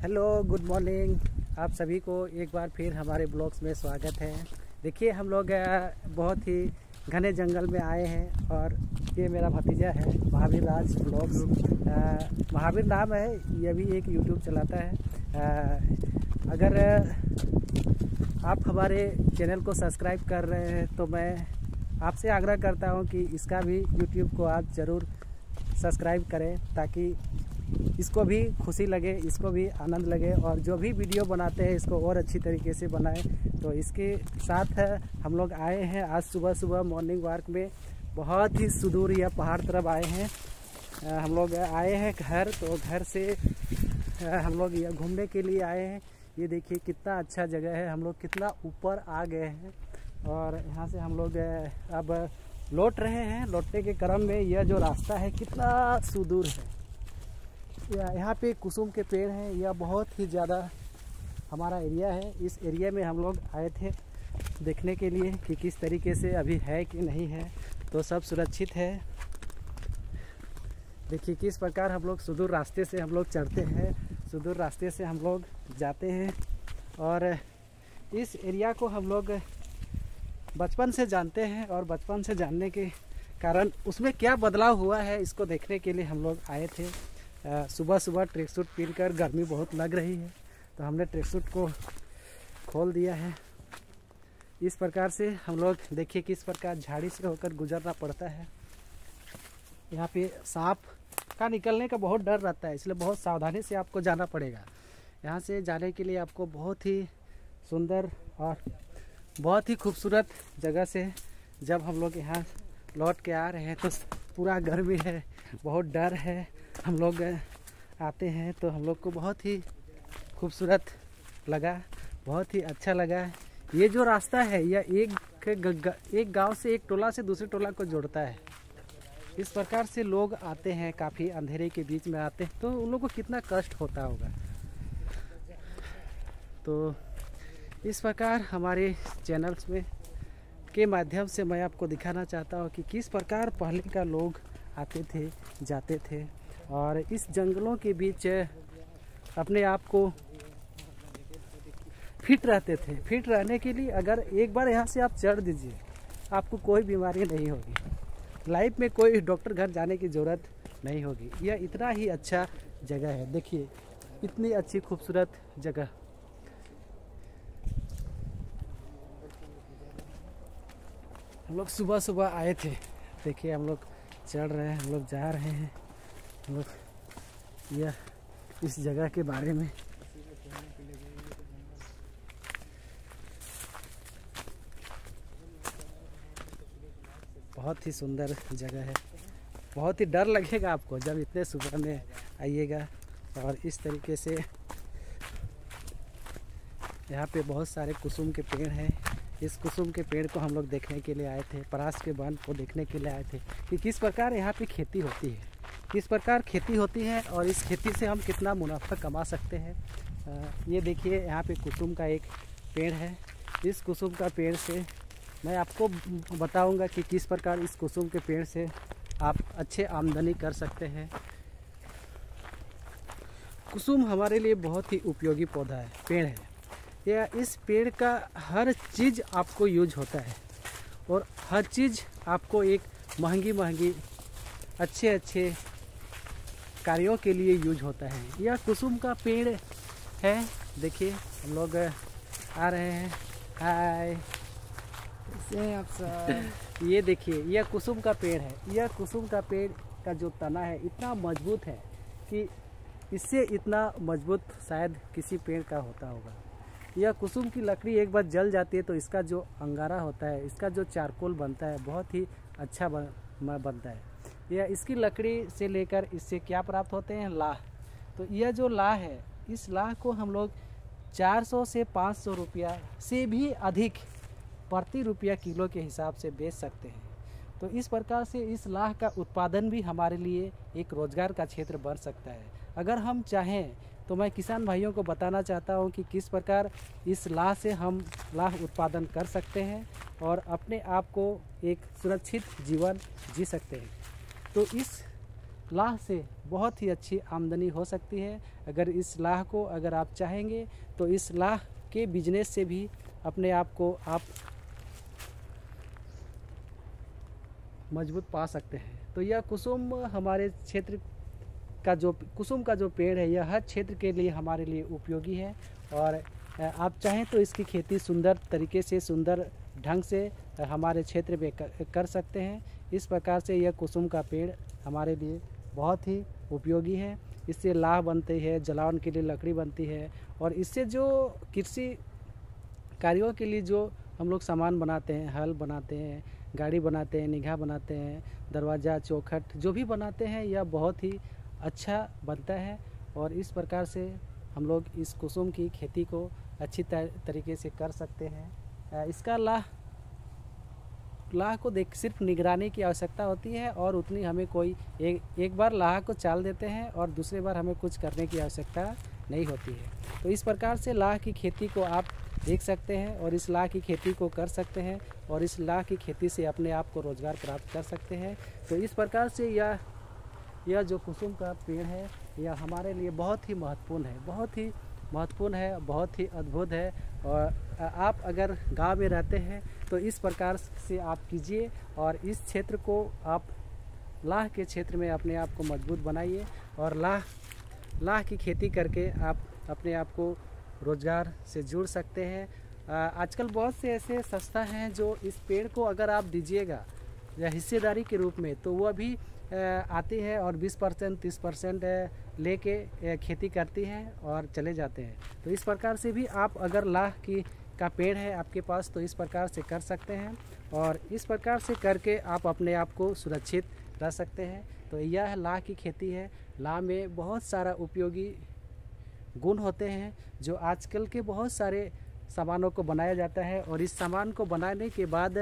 Hello, good morning. आप सभी को एक बार फिर हमारे ब्लॉग्स में स्वागत है। देखिए, हम लोग बहुत ही घने जंगल में आए हैं और ये मेरा भतीजा है महावीर राज ब्लॉग्स। महावीर नाम है, ये भी एक यूट्यूब चलाता है। अगर आप हमारे चैनल को सब्सक्राइब कर रहे हैं तो मैं आपसे आग्रह करता हूं कि इसका भी यूट्यूब को आप ज़रूर सब्सक्राइब करें, ताकि इसको भी खुशी लगे, इसको भी आनंद लगे और जो भी वीडियो बनाते हैं इसको और अच्छी तरीके से बनाएं। तो इसके साथ हम लोग आए हैं आज सुबह मॉर्निंग वॉक में। बहुत ही सुदूर या पहाड़ तरफ आए हैं। हम लोग आए हैं घर, तो घर से हम लोग यहाँ घूमने के लिए आए हैं। ये देखिए कितना अच्छा जगह है, हम लोग कितना ऊपर आ गए हैं और यहाँ से हम लोग अब लौट रहे हैं। लौटने के क्रम में यह जो रास्ता है कितना सुदूर है। यहाँ पे कुसुम के पेड़ हैं। यह बहुत ही ज़्यादा हमारा एरिया है। इस एरिया में हम लोग आए थे देखने के लिए कि किस तरीके से अभी है कि नहीं है, तो सब सुरक्षित है। देखिए किस प्रकार हम लोग सुदूर रास्ते से हम लोग चढ़ते हैं, सुदूर रास्ते से हम लोग जाते हैं। और इस एरिया को हम लोग बचपन से जानते हैं और बचपन से जानने के कारण उसमें क्या बदलाव हुआ है इसको देखने के लिए हम लोग आए थे। सुबह ट्रैक सूट पहनकर गर्मी बहुत लग रही है, तो हमने ट्रैक सूट को खोल दिया है। इस प्रकार से हम लोग देखिए किस प्रकार झाड़ी से होकर गुजरना पड़ता है। यहाँ पे सांप का निकलने का बहुत डर रहता है, इसलिए बहुत सावधानी से आपको जाना पड़ेगा। यहाँ से जाने के लिए आपको बहुत ही सुंदर और बहुत ही खूबसूरत जगह से जब हम लोग यहाँ लौट के आ रहे हैं तो पूरा गर्मी है, बहुत डर है। हम लोग आते हैं तो हम लोग को बहुत ही खूबसूरत लगा, बहुत ही अच्छा लगा। ये जो रास्ता है यह एक गांव से एक टोला से दूसरे टोला को जोड़ता है। इस प्रकार से लोग आते हैं, काफ़ी अंधेरे के बीच में आते हैं, तो उन लोगों को कितना कष्ट होता होगा। तो इस प्रकार हमारे चैनल्स में के माध्यम से मैं आपको दिखाना चाहता हूँ कि किस प्रकार पहले का लोग आते थे, जाते थे और इस जंगलों के बीच अपने आप को फिट रहते थे। फिट रहने के लिए अगर एक बार यहाँ से आप चढ़ दीजिए, आपको कोई बीमारी नहीं होगी। लाइफ में कोई डॉक्टर घर जाने की ज़रूरत नहीं होगी। यह इतना ही अच्छा जगह है। देखिए इतनी अच्छी खूबसूरत जगह। हम लोग सुबह आए थे। देखिए हम लोग चढ़ रहे हैं, हम लोग जा रहे हैं। हम लोग यह इस जगह के बारे में बहुत ही सुंदर जगह है। बहुत ही डर लगेगा आपको जब इतने सुबह में आइएगा। और इस तरीके से यहाँ पे बहुत सारे कुसुम के पेड़ हैं। इस कुसुम के पेड़ को हम लोग देखने के लिए आए थे, परास के वन को देखने के लिए आए थे कि किस प्रकार यहाँ पे खेती होती है, किस प्रकार खेती होती है और इस खेती से हम कितना मुनाफा कमा सकते हैं। ये देखिए यहाँ पे कुसुम का एक पेड़ है। इस कुसुम का पेड़ से मैं आपको बताऊंगा कि किस प्रकार इस कुसुम के पेड़ से आप अच्छे आमदनी कर सकते हैं। कुसुम हमारे लिए बहुत ही उपयोगी पौधा है, पेड़ है। या इस पेड़ का हर चीज़ आपको यूज होता है और हर चीज़ आपको एक महंगी अच्छे कार्यों के लिए यूज होता है। यह कुसुम का पेड़ है। देखिए हम लोग आ रहे हैं। हाय, कैसे हैं आप सब? ये देखिए यह कुसुम का पेड़ है। यह कुसुम का पेड़ का जो तना है इतना मजबूत है कि इससे इतना मजबूत शायद किसी पेड़ का होता होगा। यह कुसुम की लकड़ी एक बार जल जाती है तो इसका जो अंगारा होता है, इसका जो चारकोल बनता है बहुत ही अच्छा बनता है। यह इसकी लकड़ी से लेकर इससे क्या प्राप्त होते हैं? लाह। तो यह जो लाह है, इस लाह को हम लोग 400 से 500 रुपया से भी अधिक प्रति रुपया किलो के हिसाब से बेच सकते हैं। तो इस प्रकार से इस लाह का उत्पादन भी हमारे लिए एक रोज़गार का क्षेत्र बन सकता है। अगर हम चाहें तो मैं किसान भाइयों को बताना चाहता हूं कि किस प्रकार इस लाह से हम लाह उत्पादन कर सकते हैं और अपने आप को एक सुरक्षित जीवन जी सकते हैं। तो इस लाह से बहुत ही अच्छी आमदनी हो सकती है। अगर इस लाह को अगर आप चाहेंगे तो इस लाह के बिजनेस से भी अपने आप को आप मजबूत पा सकते हैं। तो यह कुसुम हमारे क्षेत्र का जो कुसुम का जो पेड़ है यह हर क्षेत्र के लिए हमारे लिए उपयोगी है। और आप चाहें तो इसकी खेती सुंदर तरीके से, सुंदर ढंग से हमारे क्षेत्र में कर सकते हैं। इस प्रकार से यह कुसुम का पेड़ हमारे लिए बहुत ही उपयोगी है। इससे लाह बनती है, जलावन के लिए लकड़ी बनती है, और इससे जो कृषि कार्यों के लिए जो हम लोग सामान बनाते हैं, हल बनाते हैं, गाड़ी बनाते हैं, निगाह बनाते हैं, दरवाज़ा, चौखट जो भी बनाते हैं, यह बहुत ही अच्छा बनता है। और इस प्रकार से हम लोग इस कुसुम की खेती को अच्छी तरीके से कर सकते हैं। इसका लाह को देख सिर्फ निगरानी की आवश्यकता होती है, और उतनी हमें कोई एक बार लाह को चाल देते हैं और दूसरी बार हमें कुछ करने की आवश्यकता नहीं होती है। तो इस प्रकार से लाह की खेती को आप देख सकते हैं और इस लाह की खेती को कर सकते हैं, और इस लाह की खेती से अपने आप को रोज़गार प्राप्त कर सकते हैं। तो इस प्रकार से यह जो कुसुम का पेड़ है यह हमारे लिए बहुत ही महत्वपूर्ण है, बहुत ही महत्वपूर्ण है, बहुत ही अद्भुत है। और आप अगर गांव में रहते हैं तो इस प्रकार से आप कीजिए, और इस क्षेत्र को आप लाह के क्षेत्र में अपने आप को मजबूत बनाइए, और लाह की खेती करके आप अपने आप को रोज़गार से जुड़ सकते हैं। आजकल बहुत से ऐसे संस्था हैं जो इस पेड़ को अगर आप दीजिएगा या हिस्सेदारी के रूप में, तो वो भी आती है और 20% 30% लेके खेती करती हैं और चले जाते हैं। तो इस प्रकार से भी आप अगर लाह का पेड़ है आपके पास तो इस प्रकार से कर सकते हैं, और इस प्रकार से करके आप अपने आप को सुरक्षित रख सकते हैं। तो यह लाह की खेती है। लाह में बहुत सारा उपयोगी गुण होते हैं जो आजकल के बहुत सारे सामानों को बनाया जाता है, और इस सामान को बनाने के बाद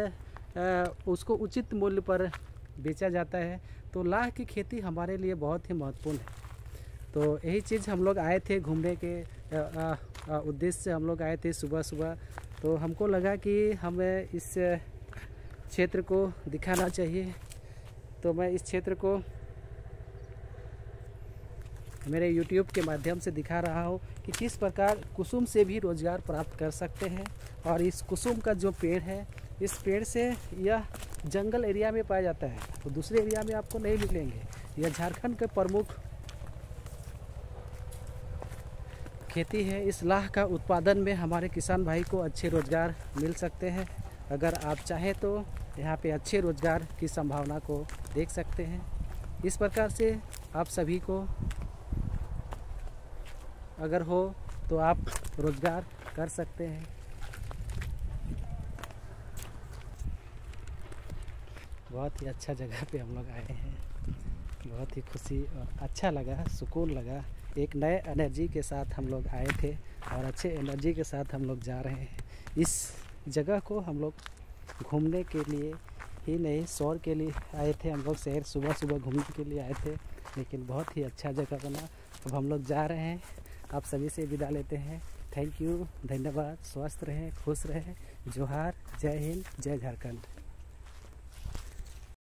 उसको उचित मूल्य पर बेचा जाता है। तो लाह की खेती हमारे लिए बहुत ही महत्वपूर्ण है। तो यही चीज़ हम लोग आए थे घूमने के उद्देश्य से हम लोग आए थे सुबह सुबह। तो हमको लगा कि हमें इस क्षेत्र को दिखाना चाहिए। तो मैं इस क्षेत्र को मेरे YouTube के माध्यम से दिखा रहा हूँ कि किस प्रकार कुसुम से भी रोज़गार प्राप्त कर सकते हैं। और इस कुसुम का जो पेड़ है, इस पेड़ से यह जंगल एरिया में पाया जाता है, तो दूसरे एरिया में आपको नहीं मिलेंगे। यह झारखंड के प्रमुख खेती है। इस लाह का उत्पादन में हमारे किसान भाई को अच्छे रोज़गार मिल सकते हैं। अगर आप चाहें तो यहाँ पे अच्छे रोज़गार की संभावना को देख सकते हैं। इस प्रकार से आप सभी को अगर हो तो आप रोज़गार कर सकते हैं। बहुत ही अच्छा जगह पे हम लोग आए हैं, बहुत ही खुशी और अच्छा लगा, सुकून लगा। एक नए एनर्जी के साथ हम लोग आए थे और अच्छे एनर्जी के साथ हम लोग जा रहे हैं। इस जगह को हम लोग घूमने के लिए ही नहीं, सौर के लिए आए थे। हम लोग शहर सुबह सुबह घूमने के लिए आए थे, लेकिन बहुत ही अच्छा जगह बना। अब हम लोग जा रहे हैं, आप सभी से विदा लेते हैं। थैंक यू, धन्यवाद, स्वस्थ रहें, खुश रहें। जोहार, जय हिंद, जय झारखंड।